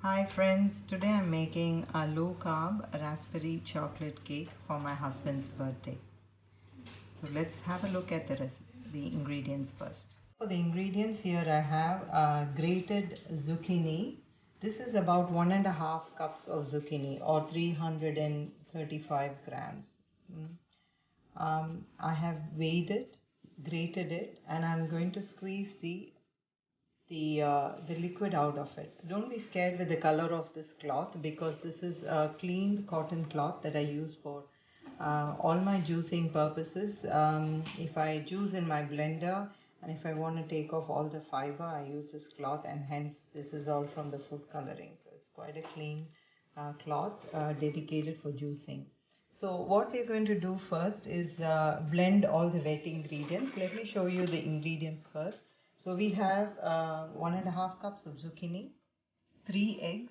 Hi friends, today I'm making a low carb raspberry chocolate cake for my husband's birthday. So let's have a look at the ingredients first. For the ingredients here I have grated zucchini. This is about 1.5 cups of zucchini or 335 grams. I have weighed it, grated it, and I'm going to squeeze the liquid out of it. Don't be scared with the color of this cloth because this is a clean cotton cloth that I use for all my juicing purposes. If I juice in my blender and if I want to take off all the fiber, I use this cloth, and hence this is all from the food coloring. So it's quite a clean cloth dedicated for juicing. So what we're going to do first is blend all the wet ingredients. Let me show you the ingredients first. So we have 1.5 cups of zucchini, 3 eggs,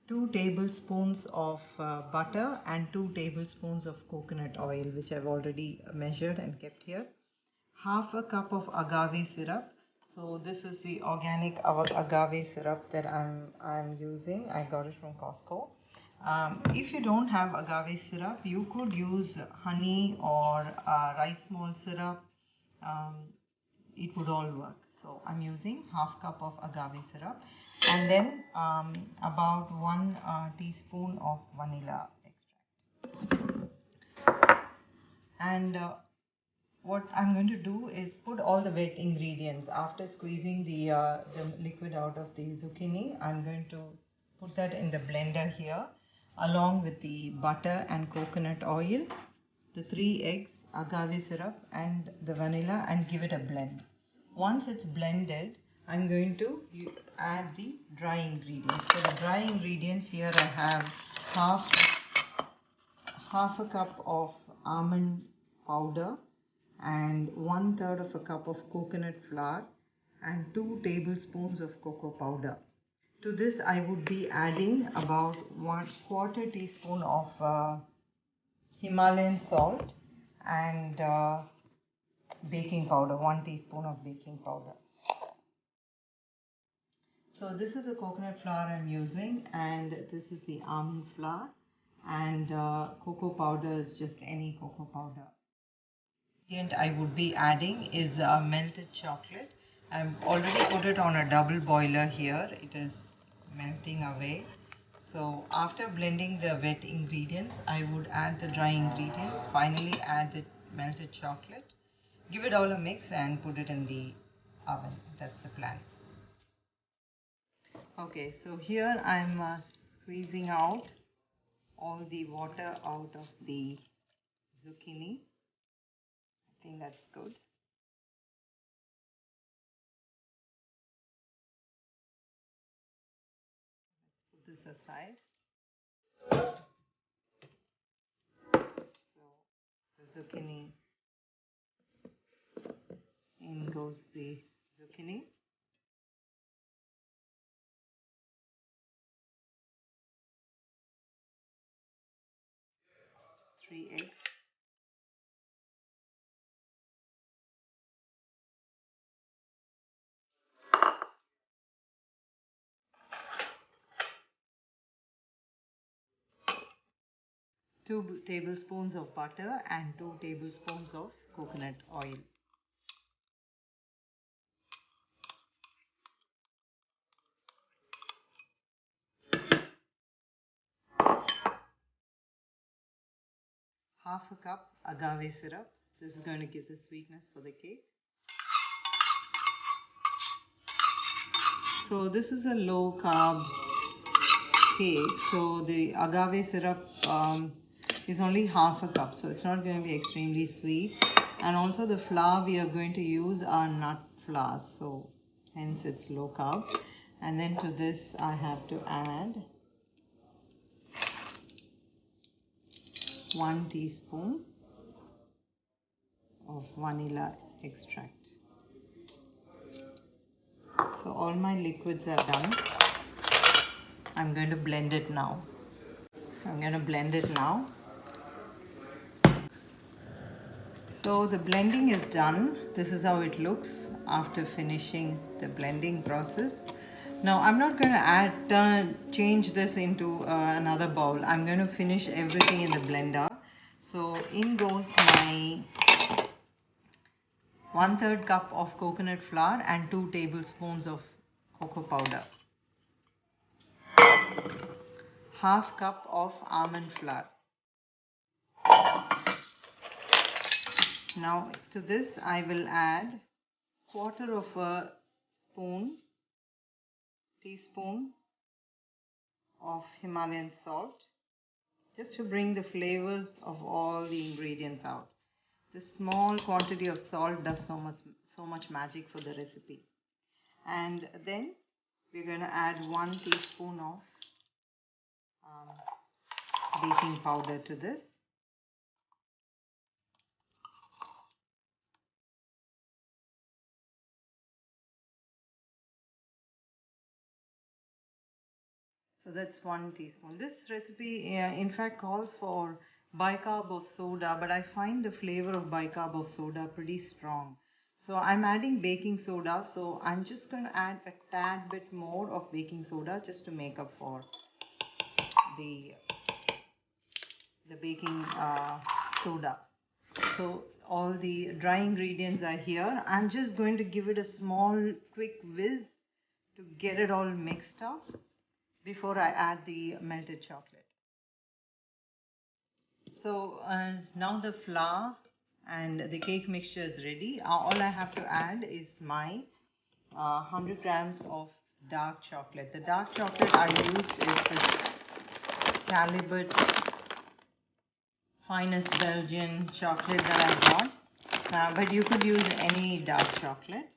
2 tablespoons of butter and 2 tablespoons of coconut oil, which I've already measured and kept here. Half a cup of agave syrup. So this is the organic agave syrup that I'm using. I got it from Costco. If you don't have agave syrup, you could use honey or rice malt syrup. It would all work. So I'm using half cup of agave syrup, and then about 1 teaspoon of vanilla extract. And what I'm going to do is put all the wet ingredients after squeezing the liquid out of the zucchini. I'm going to put that in the blender here along with the butter and coconut oil, the 3 eggs, agave syrup and the vanilla, and give it a blend. Once it's blended, I'm going to add the dry ingredients. For the dry ingredients here I have half a cup of almond powder and 1/3 of a cup of coconut flour and 2 tablespoons of cocoa powder. To this I would be adding about 1/4 teaspoon of Himalayan salt and baking powder, 1 teaspoon of baking powder. So this is the coconut flour I'm using, and this is the almond flour, and cocoa powder is just any cocoa powder. Ingredient I would be adding is melted chocolate. I've already put it on a double boiler here. It is melting away. So after blending the wet ingredients, I would add the dry ingredients. Finally add the melted chocolate. Give it all a mix and put it in the oven. That's the plan. Okay, so here I'm squeezing out all the water out of the zucchini. I think that's good. Put this aside. So the zucchini, in goes the zucchini. 3 eggs. Two tablespoons of butter and 2 tablespoons of coconut oil. Half a cup agave syrup. This is going to give the sweetness for the cake. So this is a low carb cake. So the agave syrup is only half a cup. So it's not going to be extremely sweet. And also the flour we are going to use are nut flours. So hence it's low carb. And then to this I have to add 1 teaspoon of vanilla extract. So all my liquids are done. I'm going to blend it now. So I'm going to blend it now. So the blending is done. This is how it looks after finishing the blending process. Now I'm not going to change this into another bowl. I'm going to finish everything in the blender. So in goes my 1/3 cup of coconut flour and 2 tablespoons of cocoa powder. Half cup of almond flour. Now to this I will add 1/4 of a teaspoon of Himalayan salt, just to bring the flavors of all the ingredients out. This small quantity of salt does so much magic for the recipe. And then we're going to add 1 teaspoon of baking powder to this. So that's 1 teaspoon. This recipe in fact calls for bicarb of soda, but I find the flavor of bicarb of soda pretty strong. So I'm adding baking soda, so I'm just going to add a tad bit more of baking soda just to make up for the baking soda. So all the dry ingredients are here. I'm just going to give it a small quick whiz to get it all mixed up before I add the melted chocolate. So now the flour and the cake mixture is ready. All I have to add is my 100 grams of dark chocolate. The dark chocolate I used is this Calibut finest Belgian chocolate that I got, but you could use any dark chocolate.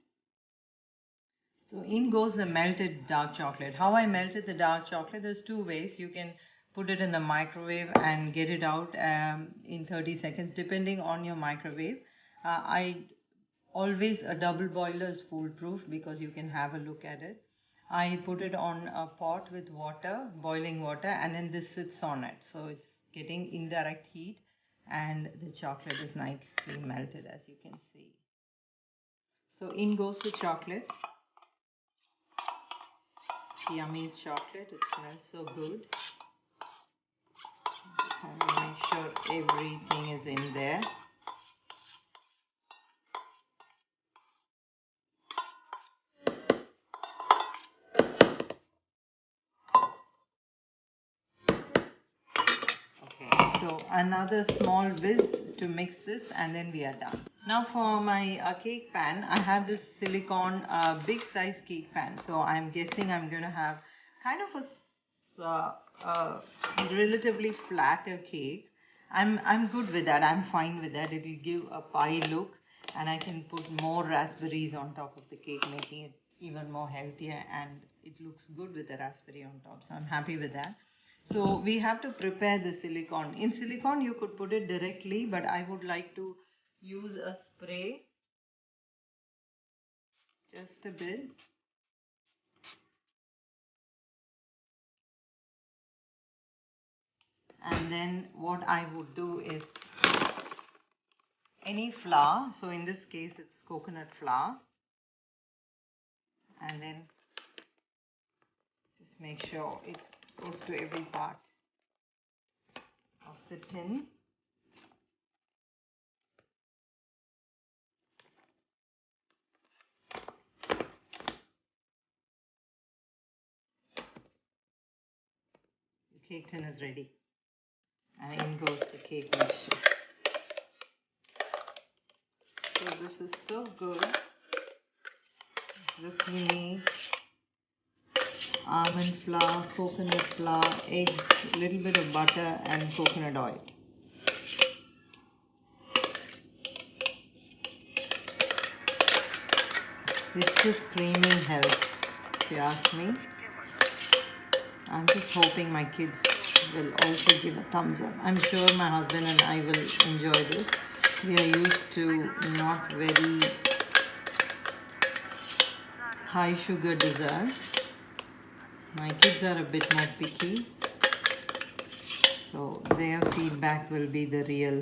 So in goes the melted dark chocolate. How I melted the dark chocolate, there's 2 ways. You can put it in the microwave and get it out in 30 seconds depending on your microwave. I always, a double boiler is foolproof because you can have a look at it. I put it on a pot with water, boiling water, and then this sits on it. So it's getting indirect heat and the chocolate is nicely melted, as you can see. So in goes the chocolate. Yummy chocolate, it smells so good. Make sure everything is in there. Okay, so another small whiz to mix this and then we are done. Now for my cake pan, I have this silicone big size cake pan. So I'm guessing I'm going to have kind of a relatively flatter cake. I'm good with that. I'm fine with that. It will give a pie look, and I can put more raspberries on top of the cake, making it even more healthier, and it looks good with the raspberry on top. So I'm happy with that. So we have to prepare the silicone. In silicone, you could put it directly, but I would like to use a spray, just a bit. And then what I would do is any flour, so in this case it's coconut flour, and then just make sure it goes to every part of the tin. The cake tin is ready, and in goes the cake mixture. So this is so good. Zucchini, almond flour, coconut flour, eggs, a little bit of butter and coconut oil. It's just screaming health, if you ask me. I'm just hoping my kids will also give a thumbs up. I'm sure my husband and I will enjoy this. We are used to not very high sugar desserts. My kids are a bit more picky, so their feedback will be the real